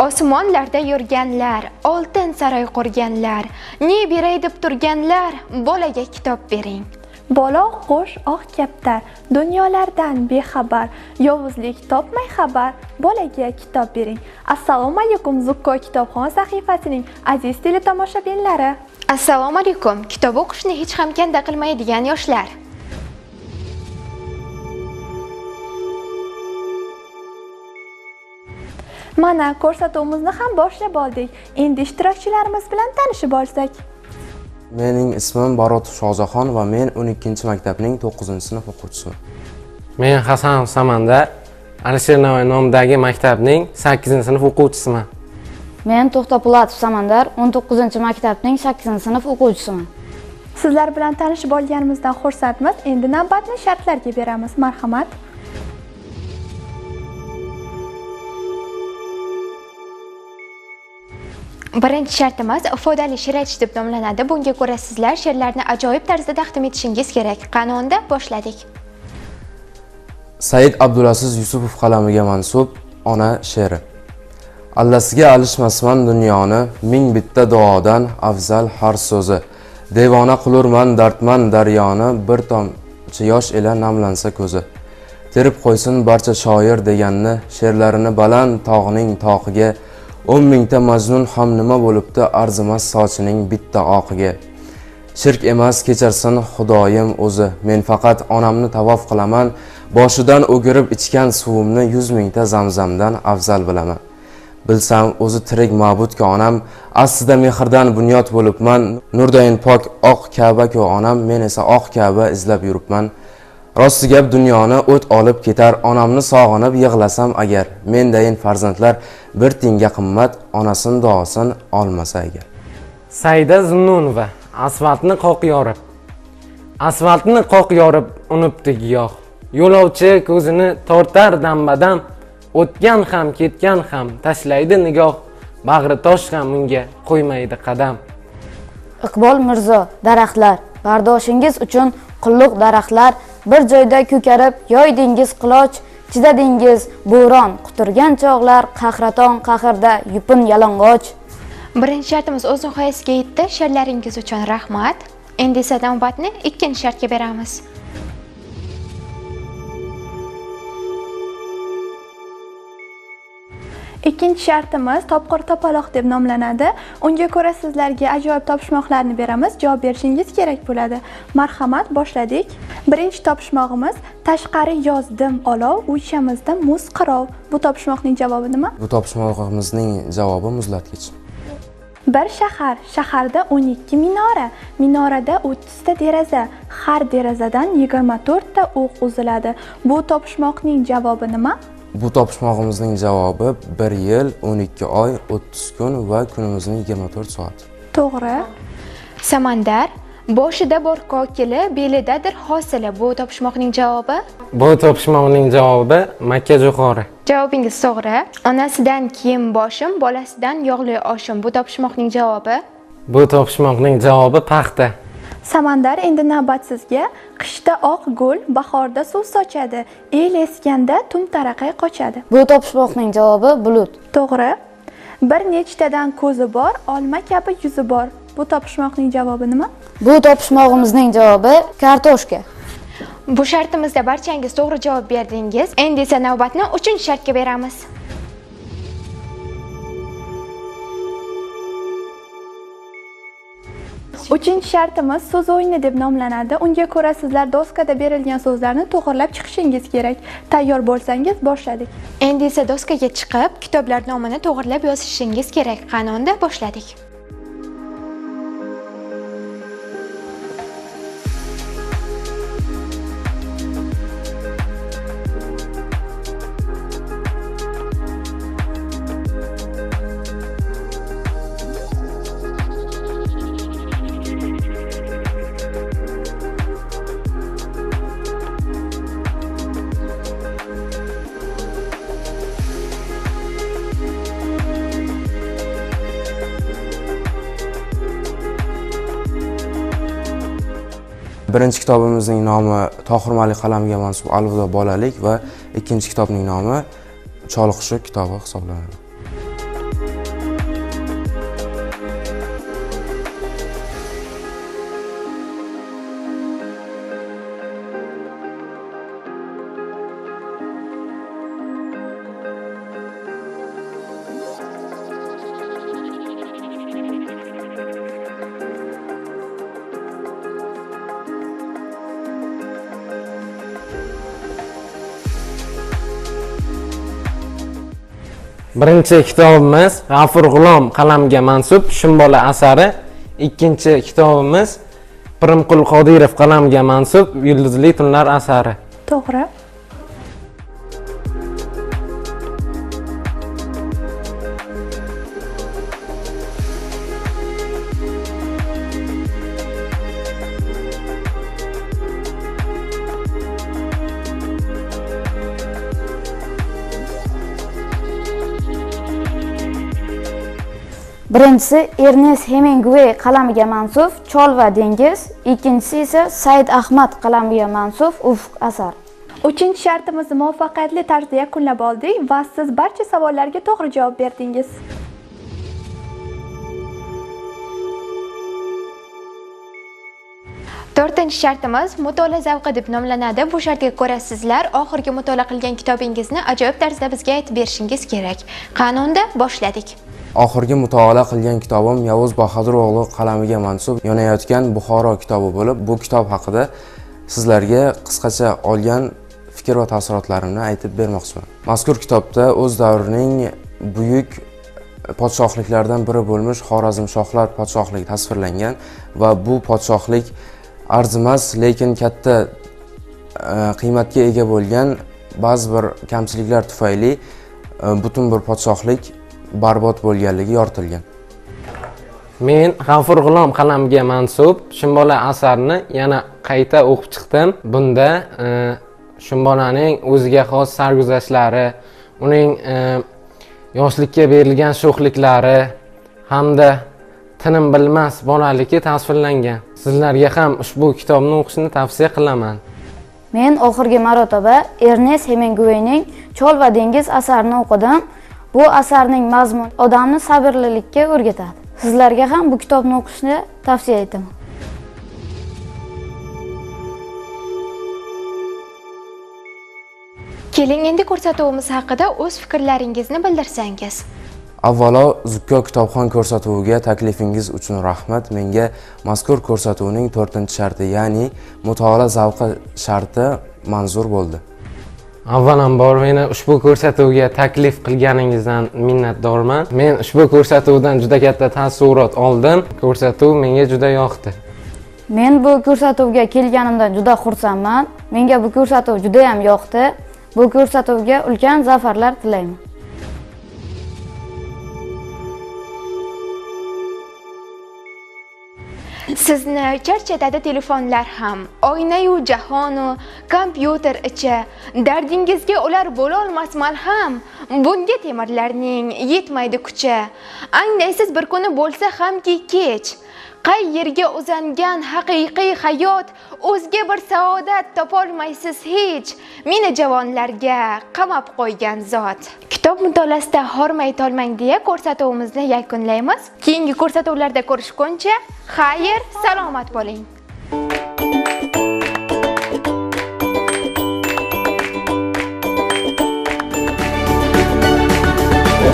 Osmonlarda yurganlar, oltin saroy qurganlar, ne beray deb turganlar, bolaga kitob bering. Bola qo'sh oq kaptar, dunyolardan bexabar, yovuzlik topmay xabar, bolaga kitob bering. Assalomu alaykum Zukko kitobxon sahifasining aziz teletomoshabinlari. Assalomu alaykum. Kitob o'qishni hech ham kanda qilmaydigan yoshlar. Mana ko'rsatuvimizni ham boshlab oldik. Endi ishtirokchilarimiz bilan tanishib olsak. Mening ismim Barot Shozaxon va men 12-maktabning 9-sinf o'quvchisiman. Men Hasan Samandar, Alisher Navoiy nomidagi maktabning 8-sinf o'quvchisiman. Men To'xtapo'latov Samandar, 19-maktabning 8-sinf o'quvchisiman. Sizlar bilan tanishib olganimizdan xursandmiz. Endi navbatni shartlarga beramiz. Marhamat. Birinchi shartimiz foydali she'r aytish deb nomlanadi. Bunga ko'ra sizlar she'rlarni ajoyib tarzda taqdim etishingiz kerak. Qanunda boshladik. Said Abdulaziz Yusupov qalamiga mansub ona she'ri. Allasiga alishmasman dunyoni, ming bitta duodan afzal har so'zi. Devona qilurman dardman daryoni, bir tomchi yosh ila namlansa ko'zi. Terib qo'ysin barcha shoir deganni, she'rlarini baland tog'ning tog'iga. 10 mingta majnun ham nima bo'libdi arzimas sochining bitta oqiga. Shirk emas kecharsin Xudoyim o'zi. Men faqat onamni tavof qilaman. Boshidan o'girib ichgan suvimni 100 mingta zamzamdan afzal bilaman. Bilsam o'zi tirik ma'budki onam, aslida mehrdan bunyod bo'libman. Nurdayin pok oq Ka'ba-ku onam, men esa oq Ka'ba izlab yuribman. Rosti gap dunyoni o't olib ketar, onamni sog'inib yig'lasam agar. Mendayin farzandlar bir tinga qimmat, onasin duosin olmasa agar. Saida Zunnunova, asfaltni qoq yorib. Asfaltni qoq yorib unibdi giyoh. Yo'lovchi ko'zini tortar dambadam, o'tgan ham ketgan ham tashlaydi nigoh. Bag'ri tosh ham unga qo'ymaydi qadam. Iqbol Mirzo, daraxtlar, bardoshingiz uchun qulluq daraxtlar, bir joyda ko'karib yoydingiz quloch, chidadingiz bo'ron, quturgan chog'lar, qahraton qahrda yupun yalang'och. Birinchi shartimiz o'z nihoyasiga yetdi. She'rlaringiz uchun rahmat. Endi esa navbatni ikkinchi shartga beramiz. Ikkinchi shartimiz topqir topaloq deb nomlanadi. Unga ko'ra sizlarga ajoyib topishmoqlarni beramiz. Javob berishingiz kerak bo'ladi. Marhamat, boshladik. Birinchi topishmog'imiz tashqari yozdim olov, uychamizda muz qirov. Bu topishmoqning javobi nima? Bu topishmog'imizning javobi muzlatgich. Bir shahar, shaharda 12 minora, minorada 30 ta deraza, har derazadan 24 ta o'q uziladi. Bu topishmoqning javobi nima? Bu topishmog'imizning javobi 1 yil, 12 oy, 30 kun va kunimizning 24 soat. To'g'ri. Samandar, boshida bor kokili, belidadir hosili. Bu topishmoqning javobi? Bu topishmoqning javobi Makka jo'xori. Javobingiz to'g'ri. Onasidan kiyim boshim, bolasidan yog'li oshim. Bu topishmoqning javobi? Bu topishmoqning javobi paxta. Samandar, endi navbat sizga. Qishda oq gul, bahorda suv sochadi, el eskanda tumtaraqay qochadi. Bu topishmoqning javobi bulut. To'g'ri. Bir nechtadan ko'zi bor, olma kabi yuzi bor. Bu topishmoqning javobi nima? Bu topishmog'imizning javobi kartoshka. Bu shartimizda barchangiz to'g'ri javob berdingiz. Endi esa navbatni 3-shartga beramiz. Uchinchi shartimiz so'z o'yini deb nomlanadi. Unga ko'ra sizlar doskada berilgan so'zlarni to'g'rilab chiqishingiz kerak. Tayyor bo'lsangiz boshladik. Endi esa doskaga chiqib, kitoblar nomini to'g'rilab yozishingiz kerak. Qanunda boshladik. Birinchi kitobimizning nomi Tohir Malik qalamiga mansub Alvido bolalik va ikkinchi kitobning nomi Choliqushi kitobi hisoblanadi. Birinchi kitobimiz G'afur G'ulom qalamiga mansub Shimbola asari. Ikkinchi kitobimiz Pirimqul Qodirov qalamiga mansub Yulduzli tunlar asari. To'g'ri. Birinchisi Ernest Hemingway qalamiga mansub Chol va dengiz, ikkinchisi esa Said Ahmad qalamiga mansub Ufq asar. 3-shartimizni muvaffaqiyatli tarzda yakunlab oldik va siz barcha savollarga to'g'ri javob berdingiz. To'rtinchi shartimiz mutolaa zavqi deb nomlanadi. Bu shartga ko'ra sizlar oxirgi mutolaa qilgan kitobingizni ajoyib tarzda bizga aytib berishingiz kerak. Qanunda boshladik. Oxirgi mutolaa qilgan kitobim Yavuz Bahodir o'g'li qalamiga mansub Yonayotgan Buxoro kitobi bo'lib, bu kitob haqida sizlarga qisqacha olgan fikr va taassurotlarimni aytib bermoqchiman. Mazkur kitobda o'z davrining buyuk podshohliklaridan biri bo'lmish Xorazmshohlar podshohligi tasvirlangan va bu podshohlik arzimas, lekin katta qiymatga ega bo'lgan ba'zi bir kamchiliklar tufayli butun bir podshohlik barbod bo'lganligi yoritilgan. Men G'afur G'ulom qalamiga mansub Shimbola asarini yana qayta o'qib chiqdim. Bunda Shimbolaning o'ziga xos sarguzashtlari, uning yoshlikka berilgan sho'xliklari hamda tinim bilmas bolaligi tasvirlangan. Sizlarga ham ushbu kitobni o'qishni tavsiya qilaman. Men oxirgi marotaba Ernest Hemingwayning Chol va dengiz asarini o'qidim. Bu asarning mazmuni odamni sabrlilikka o'rgatadi. Sizlarga ham bu kitobni o'qishni tavsiya etaman. Keling endi ko'rsatuvimiz haqida o'z fikrlaringizni bildirsangiz. Avvalo, Zukko kitobxon ko'rsatuviga taklifingiz uchun rahmat. Menga mazkur ko'rsatuvning 4-sharti, ya'ni mutolaa zavqi sharti manzur bo'ldi. Avvalambor meni ushbu ko'rsatuvga taklif qilganingizdan minnatdorman. Men ushbu ko'rsatuvdan juda katta taassurot oldim. Ko'rsatuv menga juda yoqdi. Men bu ko'rsatuvga kelganimdan juda xursandman. Menga bu ko'rsatuv juda ham yoqdi. Bu ko'rsatuvga ulkan zafarlar tilayman. Sizni charchatadi telefonlar ham, oynayu jahonu, kompyuter ichi, dardingizga ular bo'la olmas malham. Bunga temirlarning yetmaydi kuchi. Anglaysiz bir kuni bo'lsa hamki kech. Qay yerga uzangan haqiqiy hayot, o'zga bir saodat topolmaysiz hech. Meni javonlarga qamab qo'ygan zot. Kitob mutolaasida hormay tolmang deya ko'rsatuvimizni yakunlaymiz. Keyingi ko'rsatuvlarda ko'rishguncha, xayr, salomat bo'ling.